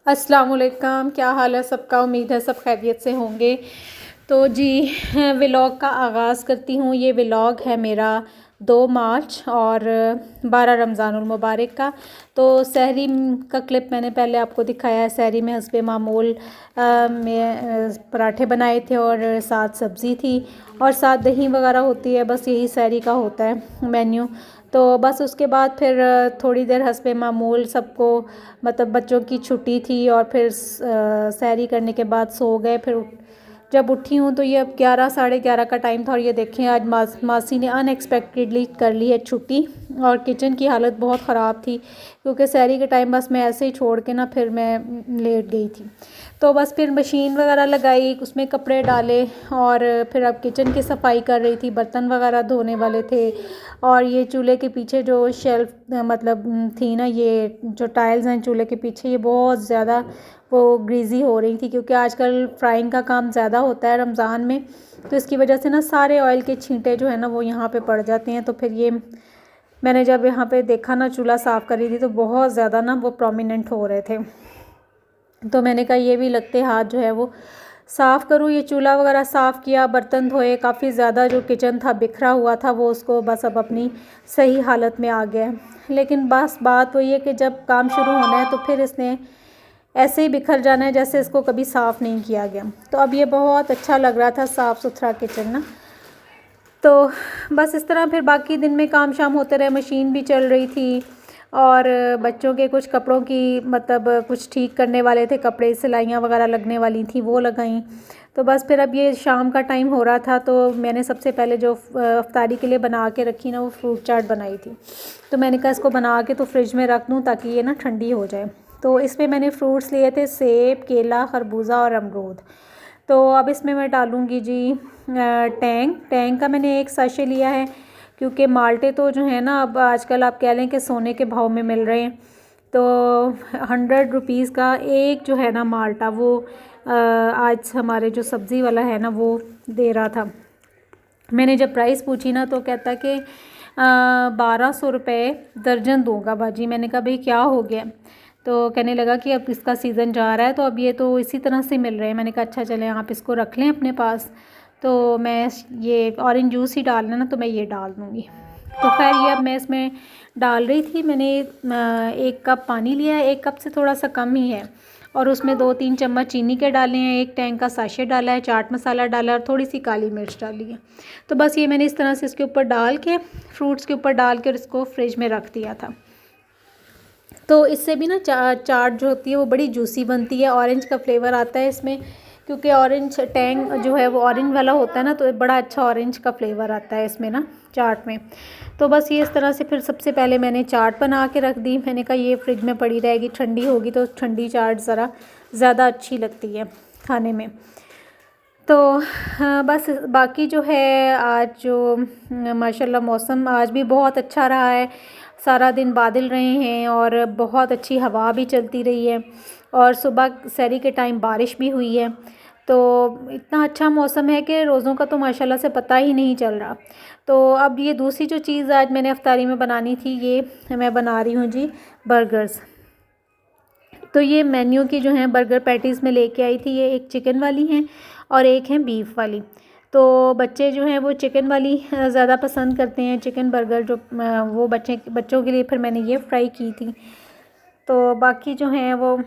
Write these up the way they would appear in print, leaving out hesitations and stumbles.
अस्सलाम वालेकुम, क्या हाल है सबका। उम्मीद है सब खैरियत से होंगे। तो जी व्लॉग का आगाज़ करती हूँ। ये व्लॉग है मेरा 2 मार्च और 12 रमज़ानुल मुबारक का। तो सहरी का क्लिप मैंने पहले आपको दिखाया है। सहरी में हस्बे मामूल में पराठे बनाए थे और साथ सब्ज़ी थी और साथ दही वगैरह होती है। बस यही सहरी का होता है मेन्यू। तो बस उसके बाद फिर थोड़ी देर हस्बे मामूल सबको मतलब बच्चों की छुट्टी थी और फिर सहरी करने के बाद सो गए। फिर जब उठी हूँ तो ये अब 11 साढ़े 11 का टाइम था और ये देखें आज मासी ने अनएक्सपेक्टेडली कर ली है छुट्टी। और किचन की हालत बहुत ख़राब थी क्योंकि सहरी के टाइम बस मैं ऐसे ही छोड़ के ना फिर मैं लेट गई थी। तो बस फिर मशीन वगैरह लगाई, उसमें कपड़े डाले और फिर अब किचन की सफाई कर रही थी। बर्तन वगैरह धोने वाले थे और ये चूल्हे के पीछे जो शेल्फ मतलब थी ना, ये जो टाइल्स हैं चूल्हे के पीछे, ये बहुत ज़्यादा वो ग्रीजी हो रही थी क्योंकि आजकल फ्राइंग का काम ज़्यादा होता है रमज़ान में। तो इसकी वजह से ना सारे ऑयल के छींटे जो है ना वो यहाँ पे पड़ जाते हैं। तो फिर ये मैंने जब यहाँ पे देखा ना चूल्हा साफ़ कर रही थी तो बहुत ज़्यादा ना वो प्रोमिनेंट हो रहे थे। तो मैंने कहा ये भी लगते हाथ जो है वो साफ़ करूँ। ये चूल्हा वगैरह साफ़ किया, बर्तन धोए, काफ़ी ज़्यादा जो किचन था बिखरा हुआ था वो उसको बस अब अपनी सही हालत में आ गया है। लेकिन बस बात वही है कि जब काम शुरू होना है तो फिर इसने ऐसे ही बिखर जाना है जैसे इसको कभी साफ़ नहीं किया गया। तो अब ये बहुत अच्छा लग रहा था साफ़ सुथरा किचन ना। तो बस इस तरह फिर बाकी दिन में काम शाम होते रहे। मशीन भी चल रही थी और बच्चों के कुछ कपड़ों की मतलब कुछ ठीक करने वाले थे कपड़े, सिलाइयाँ वगैरह लगने वाली थी वो लगाई। तो बस फिर अब ये शाम का टाइम हो रहा था तो मैंने सबसे पहले जो इफ्तारी के लिए बना के रखी ना वो फ्रूट चाट बनाई थी। तो मैंने कहा इसको बना के तो फ्रिज में रख दूँ ताकि ये ना ठंडी हो जाए। तो इसमें मैंने फ्रूट्स लिए थे सेब, केला, खरबूजा और अमरूद। तो अब इसमें मैं डालूँगी जी टैंग का मैंने एक साशे लिया है क्योंकि माल्टे तो जो है ना अब आजकल आप कह लें कि सोने के भाव में मिल रहे हैं। तो 100 रुपीज़ का एक जो है ना माल्टा वो आज हमारे जो सब्ज़ी वाला है ना वो दे रहा था। मैंने जब प्राइस पूछी ना तो कहता कि 1200 रुपये दर्जन दूंगा बाजी। मैंने कहा भाई क्या हो गया। तो कहने लगा कि अब इसका सीज़न जा रहा है तो अब ये तो इसी तरह से मिल रहे हैं। मैंने कहा अच्छा चलें आप इसको रख लें अपने पास। तो मैं ये ऑरेंज जूस ही डालना ना तो मैं ये डाल दूँगी। तो खैर ये अब मैं इसमें डाल रही थी। मैंने 1 कप पानी लिया है, 1 कप से थोड़ा सा कम ही है और उसमें 2-3 चम्मच चीनी के डाले हैं, 1 टैंग का साशे डाला है, चाट मसाला डाला और थोड़ी सी काली मिर्च डाली है। तो बस ये मैंने इस तरह से इसके ऊपर डाल के फ्रूट्स के ऊपर डाल के और इसको फ्रिज में रख दिया था। तो इससे भी ना चाट जो होती है वो बड़ी जूसी बनती है। ऑरेंज का फ्लेवर आता है इसमें क्योंकि ऑरेंज टैंग जो है वो ऑरेंज वाला होता है ना, तो बड़ा अच्छा ऑरेंज का फ्लेवर आता है इसमें ना चाट में। तो बस ये इस तरह से फिर सबसे पहले मैंने चाट बना के रख दी। मैंने कहा ये फ्रिज में पड़ी रहेगी, ठंडी होगी तो ठंडी चाट ज़रा ज़्यादा अच्छी लगती है खाने में। तो बस बाकी जो है आज जो माशाल्लाह मौसम आज भी बहुत अच्छा रहा है। सारा दिन बादल रहे हैं और बहुत अच्छी हवा भी चलती रही है और सुबह सहरी के टाइम बारिश भी हुई है। तो इतना अच्छा मौसम है कि रोज़ों का तो माशाल्लाह से पता ही नहीं चल रहा। तो अब ये दूसरी जो चीज़ आज मैंने इफ्तारी में बनानी थी ये मैं बना रही हूँ जी बर्गर्स। तो ये मेन्यू की जो है बर्गर पैटीज़ में लेके आई थी। ये एक चिकन वाली हैं और एक है बीफ वाली। तो बच्चे जो हैं वो चिकन वाली ज़्यादा पसंद करते हैं, चिकन बर्गर जो वो बच्चों के लिए फिर मैंने ये फ्राई की थी। तो बाकी जो हैं वो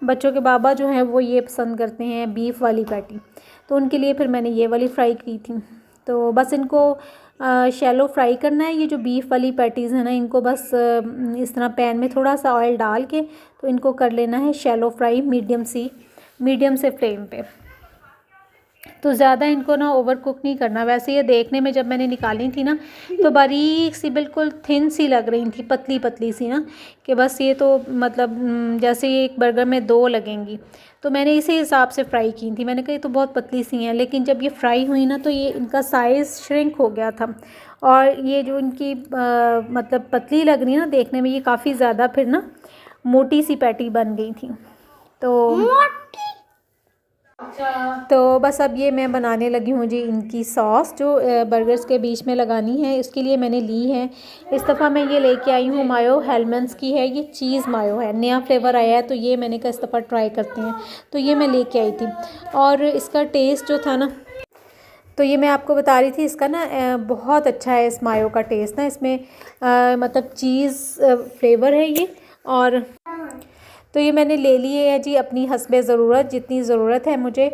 बच्चों के बाबा जो हैं वो ये पसंद करते हैं बीफ वाली पैटी, तो उनके लिए फिर मैंने ये वाली फ्राई की थी। तो बस इनको शैलो फ्राई करना है। ये जो बीफ वाली पैटीज़ है ना इनको बस इस तरह पैन में थोड़ा सा ऑयल डाल के तो इनको कर लेना है शैलो फ्राई मीडियम से फ्लेम पे। तो ज़्यादा इनको ना ओवर कुक नहीं करना। वैसे ये देखने में जब मैंने निकाली थी ना तो बारीक सी बिल्कुल थिन सी लग रही थी, पतली पतली सी ना, कि बस ये तो मतलब जैसे ये एक बर्गर में 2 लगेंगी। तो मैंने इसी हिसाब से फ्राई की थी। मैंने कहा ये तो बहुत पतली सी हैं, लेकिन जब ये फ्राई हुई ना तो ये इनका साइज़ श्रिंक हो गया था और ये जो इनकी मतलब पतली लग रही है ना देखने में, ये काफ़ी ज़्यादा फिर ना मोटी सी पैटी बन गई थी। तो तो बस अब ये मैं बनाने लगी हूँ जी इनकी सॉस जो बर्गर्स के बीच में लगानी है। इसके लिए मैंने ली है, इस दफ़ा मैं ये लेके आई हूँ मायो हेलमंड्स की है। ये चीज़ मायो है, नया फ्लेवर आया है, तो ये मैंने कहा इस दफ़ा ट्राई करते हैं, तो ये मैं लेके आई थी। और इसका टेस्ट जो था ना, तो ये मैं आपको बता रही थी, इसका ना बहुत अच्छा है इस मायो का टेस्ट ना। इसमें मतलब चीज़ फ्लेवर है ये। और तो ये मैंने ले लिए है जी अपनी हस्बे ज़रूरत, जितनी ज़रूरत है मुझे।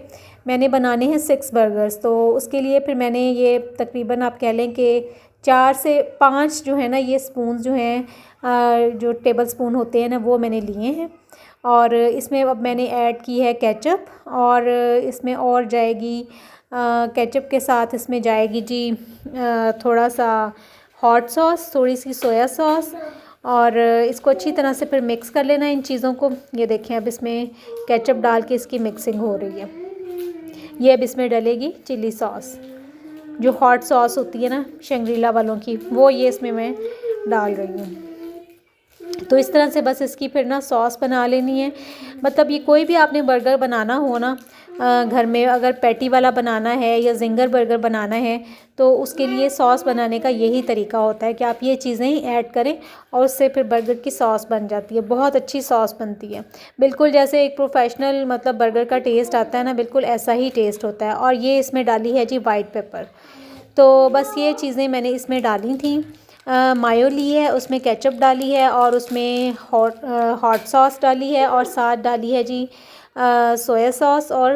मैंने बनाने हैं 6 बर्गर्स, तो उसके लिए फिर मैंने ये तकरीबन आप कह लें कि 4 से 5 जो है ना ये स्पून जो हैं जो टेबल स्पून होते हैं ना वो मैंने लिए हैं। और इसमें अब मैंने ऐड की है केचप, और इसमें और जाएगी केचप के साथ इसमें जाएगी जी थोड़ा सा हॉट सॉस, थोड़ी सी सोया सॉस, और इसको अच्छी तरह से फिर मिक्स कर लेना इन चीज़ों को। ये देखें अब इसमें केचप डाल के इसकी मिक्सिंग हो रही है। ये अब इसमें डलेगी चिली सॉस, जो हॉट सॉस होती है ना शंग्रीला वालों की, वो ये इसमें मैं डाल रही हूँ। तो इस तरह से बस इसकी फिर ना सॉस बना लेनी है। मतलब ये कोई भी आपने बर्गर बनाना हो ना घर में, अगर पैटी वाला बनाना है या जिंगर बर्गर बनाना है, तो उसके लिए सॉस बनाने का यही तरीका होता है कि आप ये चीज़ें ही ऐड करें और उससे फिर बर्गर की सॉस बन जाती है। बहुत अच्छी सॉस बनती है, बिल्कुल जैसे एक प्रोफेशनल मतलब बर्गर का टेस्ट आता है ना, बिल्कुल ऐसा ही टेस्ट होता है। और ये इसमें डाली है जी वाइट पेपर। तो बस ये चीज़ें मैंने इसमें डाली थी। मायो ली है, उसमें केचप डाली है, और उसमें हॉट सॉस डाली है, और साथ डाली है जी सोया सॉस, और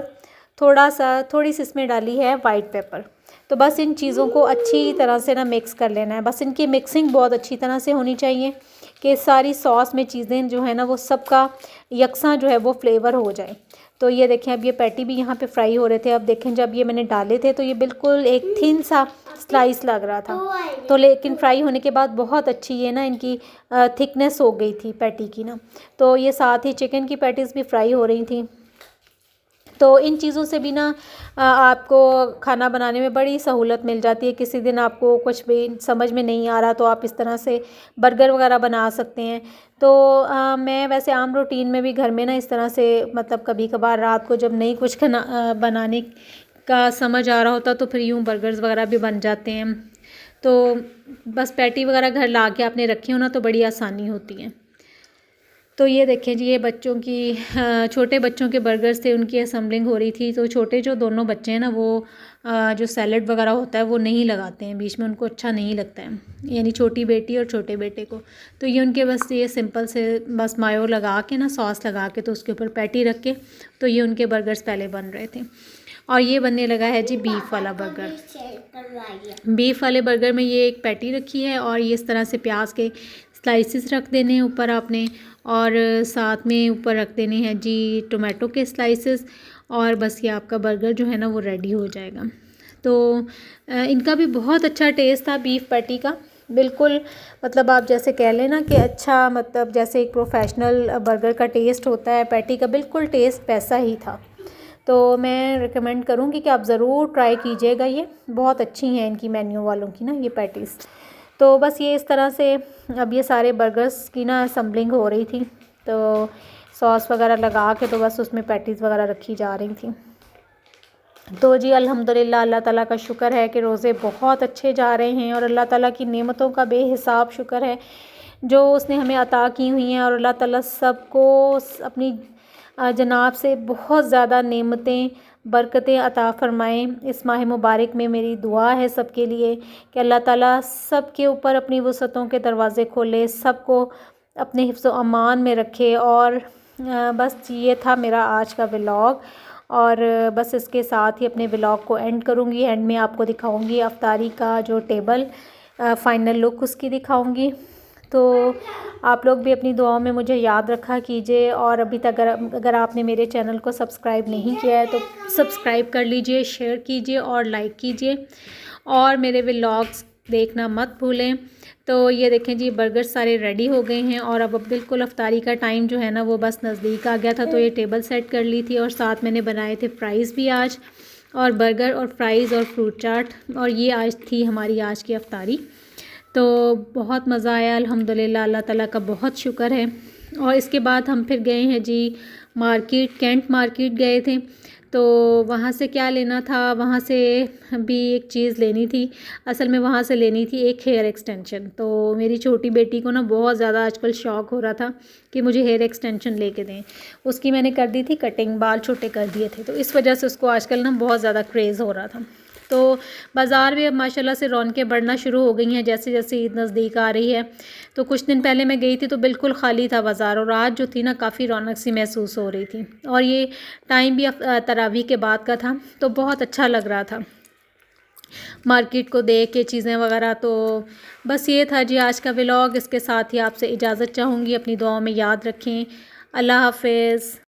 थोड़ी सी इसमें डाली है वाइट पेपर। तो बस इन चीज़ों को अच्छी तरह से ना मिक्स कर लेना है। बस इनकी मिक्सिंग बहुत अच्छी तरह से होनी चाहिए कि सारी सॉस में चीज़ें जो है ना वो सबका यकसा जो है वो फ्लेवर हो जाए। तो ये देखें अब ये पैटी भी यहाँ पे फ्राई हो रहे थे। अब देखें जब ये मैंने डाले थे तो ये बिल्कुल एक थिन सा स्लाइस लग रहा था, तो लेकिन फ्राई होने के बाद बहुत अच्छी ये ना इनकी थिकनेस हो गई थी पैटी की ना। तो ये साथ ही चिकन की पैटीज़ भी फ्राई हो रही थी। तो इन चीज़ों से भी ना आपको खाना बनाने में बड़ी सहूलत मिल जाती है। किसी दिन आपको कुछ भी समझ में नहीं आ रहा तो आप इस तरह से बर्गर वगैरह बना सकते हैं। तो मैं वैसे आम रूटीन में भी घर में ना इस तरह से मतलब कभी कभार रात को जब नहीं कुछ खाना बनाने का समझ आ रहा होता तो फिर यूँ बर्गर्स वगैरह भी बन जाते हैं। तो बस पैटी वगैरह घर ला के आपने रखी हो ना तो बड़ी आसानी होती है। तो ये देखें जी ये बच्चों की छोटे बच्चों के बर्गर्स थे, उनकी असेंबलिंग हो रही थी। तो छोटे जो दोनों बच्चे हैं ना वो जो सैलड वगैरह होता है वो नहीं लगाते हैं बीच में, उनको अच्छा नहीं लगता है, यानी छोटी बेटी और छोटे बेटे को। तो ये उनके बस ये सिंपल से बस मायो लगा के ना सॉस लगा के तो उसके ऊपर पैटी रख के तो ये उनके बर्गर्स पहले बन रहे थे। और ये बनने लगा है जी बीफ वाला बर्गर। बीफ वाले बर्गर में ये एक पैटी रखी है और ये इस तरह से प्याज के स्लाइसिस रख देने हैं ऊपर आपने, और साथ में ऊपर रख देने हैं जी टोमेटो के स्लाइसिस, और बस ये आपका बर्गर जो है ना वो रेडी हो जाएगा। तो इनका भी बहुत अच्छा टेस्ट था बीफ पैटी का, बिल्कुल मतलब आप जैसे कह लें ना कि अच्छा मतलब जैसे एक प्रोफेशनल बर्गर का टेस्ट होता है, पैटी का बिल्कुल टेस्ट वैसा ही था। तो मैं रिकमेंड करूँगी कि आप ज़रूर ट्राई कीजिएगा, ये बहुत अच्छी हैं इनकी मेन्यू वालों की ना ये पैटीज़। तो बस ये इस तरह से अब ये सारे बर्गर्स की ना असम्बलिंग हो रही थी, तो सॉस वगैरह लगा के तो बस उसमें पैटीज़ वगैरह रखी जा रही थी। तो जी अल्हम्दुलिल्लाह अल्लाह ताला का शुक्र है कि रोज़े बहुत अच्छे जा रहे हैं, और अल्लाह ताला की नेमतों का बेहिसाब शुक्र है जो उसने हमें अता की हुई हैं। और अल्लाह ताला सबको अपनी जनाब से बहुत ज़्यादा नेमतें बरकतें अता फ़रमाएँ। इस माह मुबारक में मेरी दुआ है सबके लिए कि अल्लाह ताला सब के ऊपर अपनी वुसअतों के दरवाज़े खोले, सबको अपने हिफ्ज़ व अमान में रखे। और बस ये था मेरा आज का व्लॉग, और बस इसके साथ ही अपने व्लॉग को एंड करूँगी। एंड में आपको दिखाऊँगी अफ्तारी का जो टेबल फ़ाइनल लुक उसकी दिखाऊँगी। तो आप लोग भी अपनी दुआओं में मुझे याद रखा कीजिए, और अभी तक अगर आपने मेरे चैनल को सब्सक्राइब नहीं किया है तो सब्सक्राइब कर लीजिए, शेयर कीजिए और लाइक कीजिए, और मेरे व्लॉग्स देखना मत भूलें। तो ये देखें जी बर्गर सारे रेडी हो गए हैं, और अब बिल्कुल अफ्तारी का टाइम जो है ना वो बस नज़दीक आ गया था। तो ये टेबल सेट कर ली थी, और साथ मैंने बनाए थे फ्राइज़ भी आज, और बर्गर और फ्राइज़ और फ्रूट चाट, और ये आज थी हमारी आज की अफ्तारी। तो बहुत मज़ा आया अल्हम्दुलिल्लाह, अल्लाह ताला का बहुत शुक्र है। और इसके बाद हम फिर गए हैं जी मार्केट, कैंट मार्केट गए थे। तो वहाँ से क्या लेना था, वहाँ से भी एक चीज़ लेनी थी। असल में वहाँ से लेनी थी एक हेयर एक्सटेंशन। तो मेरी छोटी बेटी को ना बहुत ज़्यादा आजकल शौक़ हो रहा था कि मुझे हेयर एक्सटेंशन लेके दें। उसकी मैंने कर दी थी कटिंग, बाल छोटे कर दिए थे, तो इस वजह से उसको आजकल ना बहुत ज़्यादा क्रेज़ हो रहा था। तो बाज़ार में अब माशाल्लाह से रौनकें बढ़ना शुरू हो गई हैं जैसे जैसे ईद नज़दीक आ रही है। तो कुछ दिन पहले मैं गई थी तो बिल्कुल ख़ाली था बाज़ार, और आज जो थी ना काफ़ी रौनक सी महसूस हो रही थी, और ये टाइम भी तरावी के बाद का था, तो बहुत अच्छा लग रहा था मार्केट को देख के, चीज़ें वगैरह। तो बस ये था जी आज का व्लॉग। इसके साथ ही आपसे इजाज़त चाहूँगी। अपनी दुआओं में याद रखें। अल्लाह हाफ़िज़।